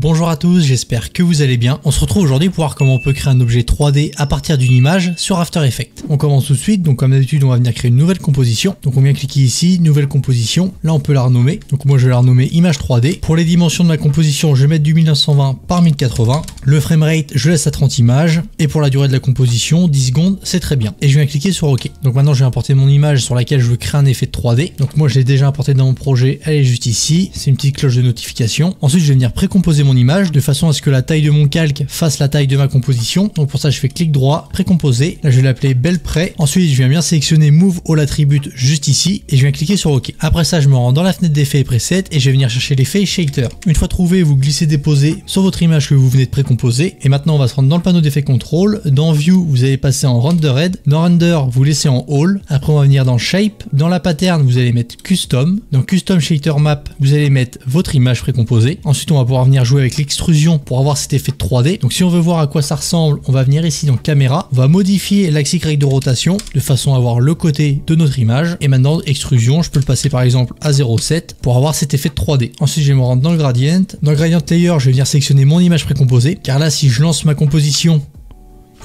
Bonjour à tous, j'espère que vous allez bien. On se retrouve aujourd'hui pour voir comment on peut créer un objet 3D à partir d'une image sur After Effects. On commence tout de suite, donc comme d'habitude on va venir créer une nouvelle composition. Donc on vient cliquer ici, nouvelle composition, là on peut la renommer. Donc moi je vais la renommer image 3D. Pour les dimensions de ma composition, je vais mettre du 1920 par 1080. Le framerate, je laisse à 30 images. Et pour la durée de la composition, 10 secondes, c'est très bien. Et je viens cliquer sur OK. Donc maintenant je vais importer mon image sur laquelle je veux créer un effet de 3D. Donc moi je l'ai déjà importé dans mon projet, elle est juste ici. C'est une petite cloche de notification. Ensuite je vais venir précomposer mon image de façon à ce que la taille de mon calque fasse la taille de ma composition. Donc pour ça je fais clic droit, précomposer. Là je vais l'appeler belle près. Ensuite je viens bien sélectionner Move All Attribute juste ici et je viens cliquer sur OK. Après ça je me rends dans la fenêtre d'effets et presets et je vais venir chercher l'effet Shader. Une fois trouvé, vous glissez déposer sur votre image que vous venez de précomposer. Et maintenant on va se rendre dans le panneau d'effet contrôle. Dans View vous allez passer en Rendered. Dans Render vous laissez en All. Après on va venir dans Shape. Dans la pattern vous allez mettre Custom. Dans Custom Shader Map vous allez mettre votre image précomposée. Ensuite on va pouvoir venir jouer avec l'extrusion pour avoir cet effet de 3D. Donc si on veut voir à quoi ça ressemble, on va venir ici dans caméra, on va modifier l'axe Y de rotation de façon à avoir le côté de notre image. Et maintenant extrusion, je peux le passer par exemple à 0,7 pour avoir cet effet de 3D. Ensuite je vais me rendre dans le gradient. Dans le gradient layer, je vais venir sélectionner mon image précomposée, car là si je lance ma composition,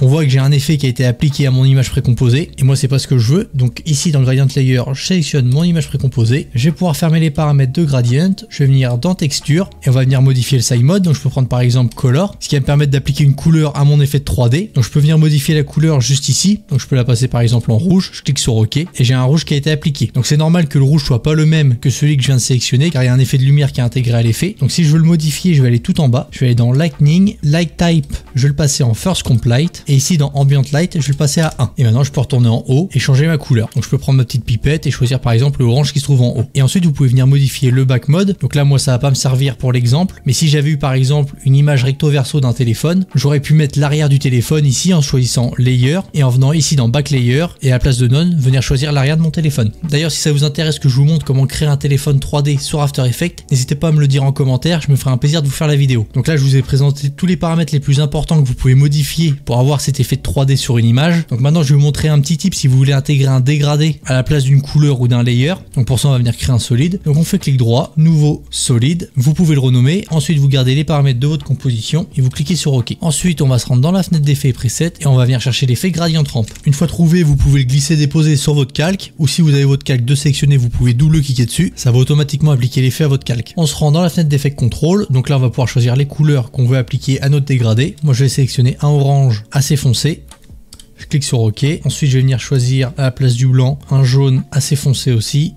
on voit que j'ai un effet qui a été appliqué à mon image précomposée et moi c'est pas ce que je veux. Donc ici dans le gradient layer, je sélectionne mon image précomposée. Je vais pouvoir fermer les paramètres de gradient. Je vais venir dans texture et on va venir modifier le side mode. Donc je peux prendre par exemple color, ce qui va me permettre d'appliquer une couleur à mon effet de 3D. Donc je peux venir modifier la couleur juste ici. Donc je peux la passer par exemple en rouge. Je clique sur OK et j'ai un rouge qui a été appliqué. Donc c'est normal que le rouge soit pas le même que celui que je viens de sélectionner car il y a un effet de lumière qui est intégré à l'effet. Donc si je veux le modifier, je vais aller tout en bas. Je vais aller dans Lightning, Light Type, je vais le passer en First Complete. Et ici dans Ambient Light, je vais le passer à 1. Et maintenant, je peux retourner en haut et changer ma couleur. Donc, je peux prendre ma petite pipette et choisir par exemple le orange qui se trouve en haut. Et ensuite, vous pouvez venir modifier le back mode. Donc là, moi, ça va pas me servir pour l'exemple. Mais si j'avais eu par exemple une image recto verso d'un téléphone, j'aurais pu mettre l'arrière du téléphone ici en choisissant Layer et en venant ici dans Back Layer et à la place de None, venir choisir l'arrière de mon téléphone. D'ailleurs, si ça vous intéresse que je vous montre comment créer un téléphone 3D sur After Effects, n'hésitez pas à me le dire en commentaire. Je me ferai un plaisir de vous faire la vidéo. Donc là, je vous ai présenté tous les paramètres les plus importants que vous pouvez modifier pour avoir cet effet de 3D sur une image. Donc maintenant je vais vous montrer un petit tip si vous voulez intégrer un dégradé à la place d'une couleur ou d'un layer. Donc pour ça on va venir créer un solide. Donc on fait clic droit, nouveau solide. Vous pouvez le renommer. Ensuite vous gardez les paramètres de votre composition et vous cliquez sur OK. Ensuite on va se rendre dans la fenêtre d'effets et presets et on va venir chercher l'effet gradient ramp. Une fois trouvé, vous pouvez le glisser déposer sur votre calque ou si vous avez votre calque de sélectionner, vous pouvez double cliquer dessus. Ça va automatiquement appliquer l'effet à votre calque. On se rend dans la fenêtre d'effets contrôle. Donc là on va pouvoir choisir les couleurs qu'on veut appliquer à notre dégradé. Moi je vais sélectionner un orange assez foncé. Je clique sur OK. Ensuite, je vais venir choisir à la place du blanc un jaune assez foncé aussi.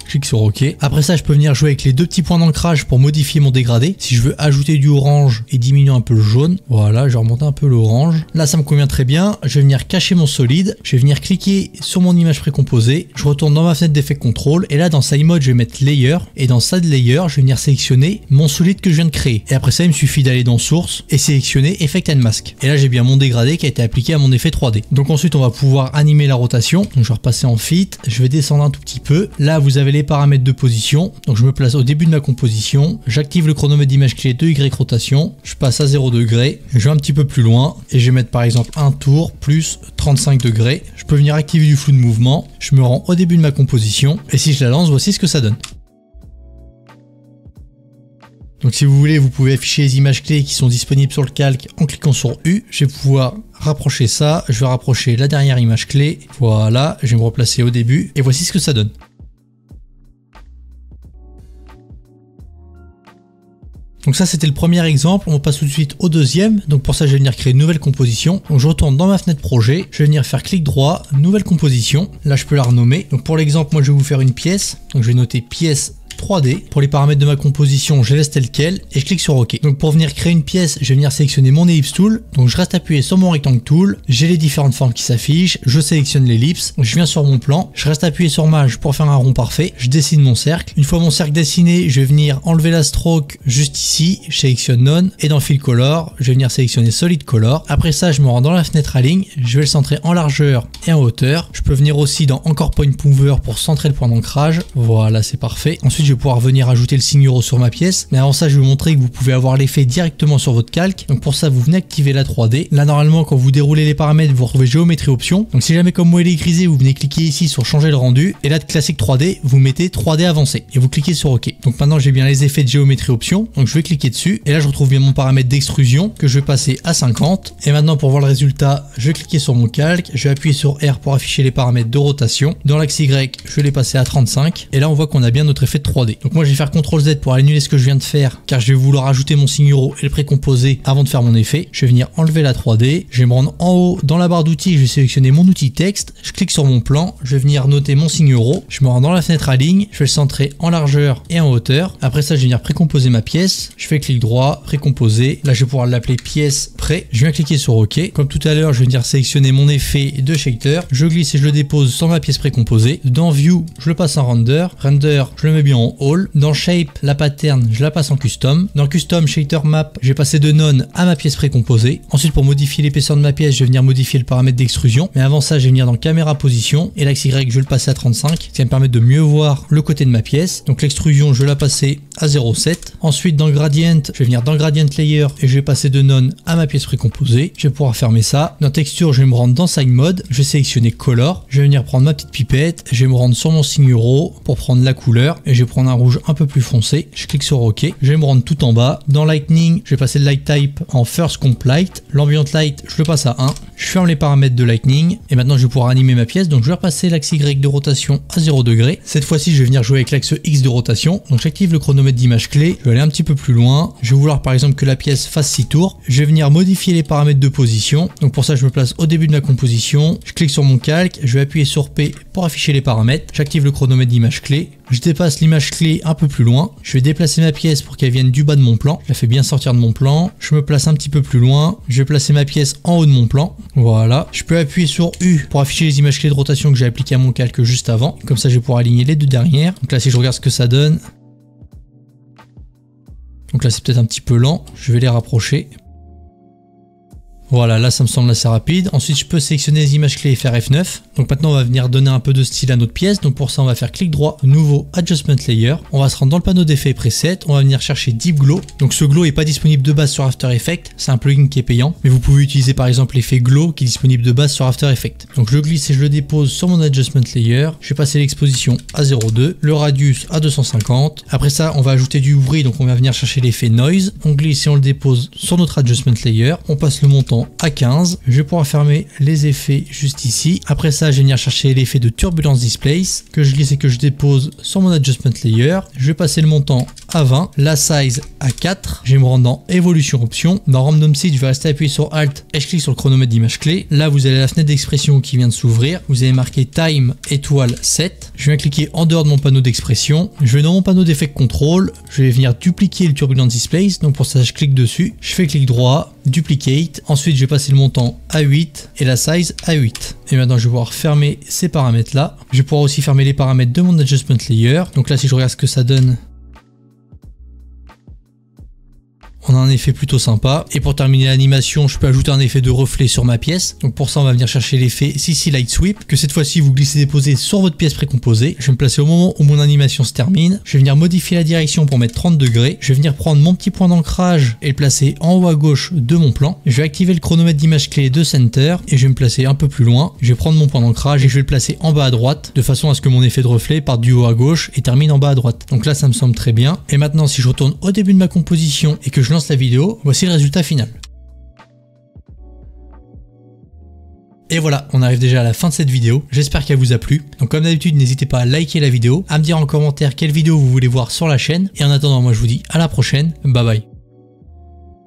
Je clique sur OK. Après ça, je peux venir jouer avec les deux petits points d'ancrage pour modifier mon dégradé. Si je veux ajouter du orange et diminuer un peu le jaune, voilà, je vais remonter un peu l'orange. Là, ça me convient très bien. Je vais venir cacher mon solide. Je vais venir cliquer sur mon image précomposée. Je retourne dans ma fenêtre d'effet contrôle. Et là, dans Side Mode, je vais mettre Layer. Et dans Side Layer, je vais venir sélectionner mon solide que je viens de créer. Et après ça, il me suffit d'aller dans Source et sélectionner Effect and Mask. Et là, j'ai bien mon dégradé qui a été appliqué à mon effet 3D. Donc ensuite, on va pouvoir animer la rotation. Donc je vais repasser en Fit. Je vais descendre un tout petit peu. Là, vous avez les paramètres de position. Donc je me place au début de ma composition. J'active le chronomètre d'image clé de Y rotation. Je passe à 0 degré. Je vais un petit peu plus loin et je vais mettre par exemple un tour plus 35 degrés. Je peux venir activer du flou de mouvement. Je me rends au début de ma composition et si je la lance, voici ce que ça donne. Donc si vous voulez, vous pouvez afficher les images clés qui sont disponibles sur le calque en cliquant sur U. Je vais pouvoir rapprocher ça. Je vais rapprocher la dernière image clé. Voilà, je vais me replacer au début et voici ce que ça donne. Donc ça c'était le premier exemple, on passe tout de suite au deuxième. Donc pour ça je vais venir créer une nouvelle composition. Donc je retourne dans ma fenêtre projet, je vais venir faire clic droit, nouvelle composition. Là je peux la renommer. Donc pour l'exemple, moi je vais vous faire une pièce. Donc je vais noter pièce 3D. Pour les paramètres de ma composition, je laisse tel quel et je clique sur OK. Donc pour venir créer une pièce, je vais venir sélectionner mon ellipse tool. Donc je reste appuyé sur mon rectangle tool. J'ai les différentes formes qui s'affichent. Je sélectionne l'ellipse. Je viens sur mon plan. Je reste appuyé sur Maj pour faire un rond parfait. Je dessine mon cercle. Une fois mon cercle dessiné, je vais venir enlever la stroke juste ici. Je sélectionne None et dans Fill Color, je vais venir sélectionner Solid Color. Après ça, je me rends dans la fenêtre Align. Je vais le centrer en largeur et en hauteur. Je peux venir aussi dans Encore Point Mover pour centrer le point d'ancrage. Voilà, c'est parfait. Ensuite, je je vais pouvoir venir ajouter le signe euro sur ma pièce. Mais avant ça, je vais vous montrer que vous pouvez avoir l'effet directement sur votre calque. Donc pour ça, vous venez activer la 3D. Là, normalement, quand vous déroulez les paramètres, vous retrouvez géométrie options. Donc si jamais comme moi il est grisé, vous venez cliquer ici sur changer le rendu. Et là, de classique 3D, vous mettez 3D avancé et vous cliquez sur OK. Donc maintenant, j'ai bien les effets de géométrie options. Donc je vais cliquer dessus et là, je retrouve bien mon paramètre d'extrusion que je vais passer à 50. Et maintenant, pour voir le résultat, je vais cliquer sur mon calque. Je vais appuyer sur R pour afficher les paramètres de rotation. Dans l'axe Y, je vais les passer à 35. Et là, on voit qu'on a bien notre effet de 3D. Donc moi, je vais faire CTRL Z pour annuler ce que je viens de faire car je vais vouloir ajouter mon signe euro et le précomposer avant de faire mon effet. Je vais venir enlever la 3D. Je vais me rendre en haut dans la barre d'outils. Je vais sélectionner mon outil texte. Je clique sur mon plan. Je vais venir noter mon signe euro. Je me rends dans la fenêtre à ligne. Je vais le centrer en largeur et en hauteur. Après ça, je vais venir précomposer ma pièce. Je fais clic droit, précomposer. Là, je vais pouvoir l'appeler pièce prêt. Je viens cliquer sur OK. Comme tout à l'heure, je vais venir sélectionner mon effet de shader. Je glisse et je le dépose sur ma pièce précomposée. Dans View, je le passe en Render. Render, je le mets bien en All. Dans Shape, la pattern, je la passe en Custom. Dans Custom Shader Map, je vais passer de None à ma pièce précomposée. Ensuite, pour modifier l'épaisseur de ma pièce, je vais venir modifier le paramètre d'extrusion. Mais avant ça, je vais venir dans Caméra Position. Et l'axe Y, je vais le passer à 35. Ça va me permettre de mieux voir le côté de ma pièce. Donc l'extrusion, je vais la passer à 0,7. Ensuite, dans Gradient, je vais venir dans Gradient Layer et je vais passer de None à ma pièce précomposée. Je vais pouvoir fermer ça. Dans Texture, je vais me rendre dans Sign Mode. Je vais sélectionner Color. Je vais venir prendre ma petite pipette. Je vais me rendre sur mon signe euro pour prendre la couleur. Et je vais prendre un rouge un peu plus foncé. Je clique sur OK. Je vais me rendre tout en bas. Dans Lightning, je vais passer le Light Type en First Comp Light. L'Ambient Light, je le passe à 1. Je ferme les paramètres de Lightning. Et maintenant, je vais pouvoir animer ma pièce. Donc, je vais repasser l'axe Y de rotation à 0 degré. Cette fois-ci, je vais venir jouer avec l'axe X de rotation. Donc, j'active le chronomètre d'image clé. Je vais aller un petit peu plus loin. Je vais vouloir par exemple que la pièce fasse 6 tours. Je vais venir modifier les paramètres de position. Donc, pour ça, je me place au début de ma composition. Je clique sur mon calque. Je vais appuyer sur P pour afficher les paramètres. J'active le chronomètre d'image clé. Je dépasse l'image clé un peu plus loin. Je vais déplacer ma pièce pour qu'elle vienne du bas de mon plan. Je la fais bien sortir de mon plan. Je me place un petit peu plus loin. Je vais placer ma pièce en haut de mon plan. Voilà. Je peux appuyer sur U pour afficher les images clés de rotation que j'ai appliquées à mon calque juste avant. Comme ça, je vais pouvoir aligner les deux dernières. Donc là, si je regarde ce que ça donne. Donc là, c'est peut-être un petit peu lent. Je vais les rapprocher. Voilà, là ça me semble assez rapide. Ensuite, je peux sélectionner les images clés et faire F9. Donc maintenant, on va venir donner un peu de style à notre pièce. Donc pour ça, on va faire clic droit, nouveau Adjustment Layer. On va se rendre dans le panneau d'effets preset. On va venir chercher Deep Glow. Donc ce glow n'est pas disponible de base sur After Effects. C'est un plugin qui est payant. Mais vous pouvez utiliser par exemple l'effet Glow qui est disponible de base sur After Effects. Donc je le glisse et je le dépose sur mon Adjustment Layer. Je vais passer l'exposition à 0,2. Le radius à 250. Après ça, on va ajouter du bruit. Donc on va venir chercher l'effet Noise. On glisse et on le dépose sur notre Adjustment Layer. On passe le montant à 15. Je vais pouvoir fermer les effets juste ici. Après ça, je vais venir chercher l'effet de Turbulence Displace que je glisse et que je dépose sur mon Adjustment Layer. Je vais passer le montant à 20, la size à 4. Je vais me rendre dans Évolution Option. Dans Random Seed, je vais rester appuyé sur Alt et je clique sur le chronomètre d'image clé. Là, vous avez la fenêtre d'expression qui vient de s'ouvrir. Vous avez marqué Time étoile 7. Je viens cliquer en dehors de mon panneau d'expression. Je vais dans mon panneau d'effet contrôle. Je vais venir dupliquer le Turbulence Displace. Donc pour ça, je clique dessus. Je fais clic droit, Duplicate. Ensuite, je vais passer le montant à 8 et la size à 8. Et maintenant, je vais pouvoir fermer ces paramètres là. Je vais pouvoir aussi fermer les paramètres de mon Adjustment Layer. Donc là, si je regarde ce que ça donne, on a un effet plutôt sympa. Et pour terminer l'animation, je peux ajouter un effet de reflet sur ma pièce. Donc pour ça, on va venir chercher l'effet CC Light Sweep, que cette fois-ci, vous glissez déposez sur votre pièce précomposée. Je vais me placer au moment où mon animation se termine. Je vais venir modifier la direction pour mettre 30 degrés. Je vais venir prendre mon petit point d'ancrage et le placer en haut à gauche de mon plan. Je vais activer le chronomètre d'image clé de Center et je vais me placer un peu plus loin. Je vais prendre mon point d'ancrage et je vais le placer en bas à droite, de façon à ce que mon effet de reflet parte du haut à gauche et termine en bas à droite. Donc là, ça me semble très bien. Et maintenant, si je retourne au début de ma composition et que je lance la vidéo, voici le résultat final. Et voilà, on arrive déjà à la fin de cette vidéo. J'espère qu'elle vous a plu. Donc comme d'habitude, n'hésitez pas à liker la vidéo, à me dire en commentaire quelle vidéo vous voulez voir sur la chaîne. Et en attendant, moi je vous dis à la prochaine. Bye bye.